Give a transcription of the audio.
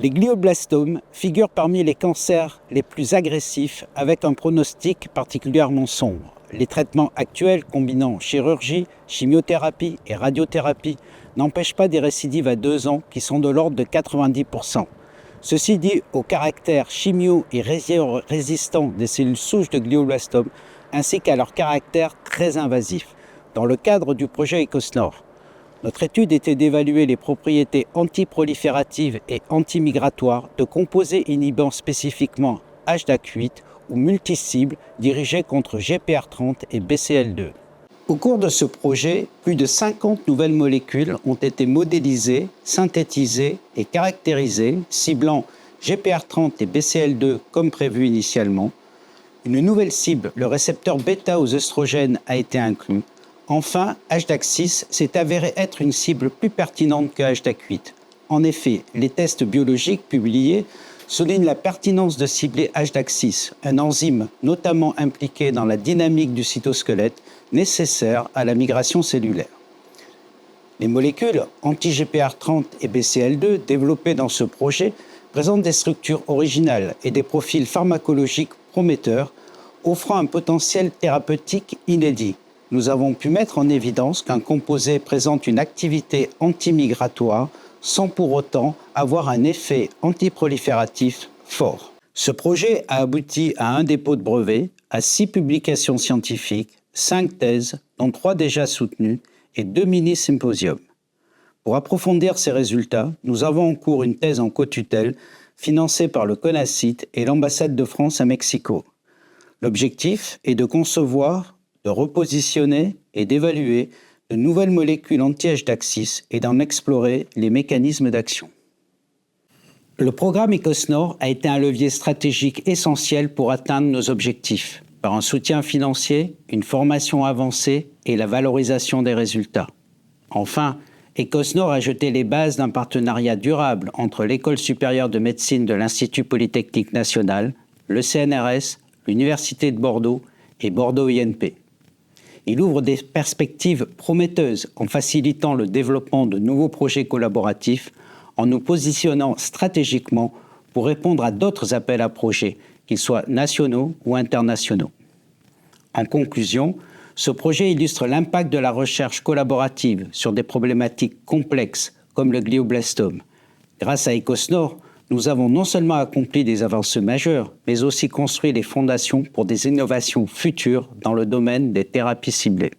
Les glioblastomes figurent parmi les cancers les plus agressifs avec un pronostic particulièrement sombre. Les traitements actuels combinant chirurgie, chimiothérapie et radiothérapie n'empêchent pas des récidives à 2 ans qui sont de l'ordre de 90%. Ceci dit au caractère chimio- et résistant des cellules souches de glioblastome ainsi qu'à leur caractère très invasif. Dans le cadre du projet ECOSNOR, notre étude était d'évaluer les propriétés antiprolifératives et antimigratoires de composés inhibant spécifiquement HDAC8 ou multicibles dirigés contre GPR30 et BCL2. Au cours de ce projet, plus de 50 nouvelles molécules ont été modélisées, synthétisées et caractérisées, ciblant GPR30 et BCL2 comme prévu initialement. Une nouvelle cible, le récepteur bêta aux œstrogènes, a été inclus. Enfin, HDAC6 s'est avéré être une cible plus pertinente que HDAC8. En effet, les tests biologiques publiés soulignent la pertinence de cibler HDAC6, un enzyme notamment impliqué dans la dynamique du cytosquelette nécessaire à la migration cellulaire. Les molécules anti-GPR30 et BCL2 développées dans ce projet présentent des structures originales et des profils pharmacologiques prometteurs, offrant un potentiel thérapeutique inédit. Nous avons pu mettre en évidence qu'un composé présente une activité antimigratoire sans pour autant avoir un effet antiprolifératif fort. Ce projet a abouti à un dépôt de brevet, à 6 publications scientifiques, 5 thèses, dont 3 déjà soutenues, et 2 mini-symposiums. Pour approfondir ces résultats, nous avons en cours une thèse en cotutelle financée par le CONACYT et l'ambassade de France à Mexico. L'objectif est de concevoir, de repositionner et d'évaluer de nouvelles molécules anti-HDAC6 et d'en explorer les mécanismes d'action. Le programme ECOSNOR a été un levier stratégique essentiel pour atteindre nos objectifs, par un soutien financier, une formation avancée et la valorisation des résultats. Enfin, ECOSNOR a jeté les bases d'un partenariat durable entre l'École supérieure de médecine de l'Institut Polytechnique National, le CNRS, l'Université de Bordeaux et Bordeaux INP. Il ouvre des perspectives prometteuses en facilitant le développement de nouveaux projets collaboratifs, en nous positionnant stratégiquement pour répondre à d'autres appels à projets, qu'ils soient nationaux ou internationaux. En conclusion, ce projet illustre l'impact de la recherche collaborative sur des problématiques complexes comme le glioblastome. Grâce à ECOSNOR, nous avons non seulement accompli des avancées majeures, mais aussi construit les fondations pour des innovations futures dans le domaine des thérapies ciblées.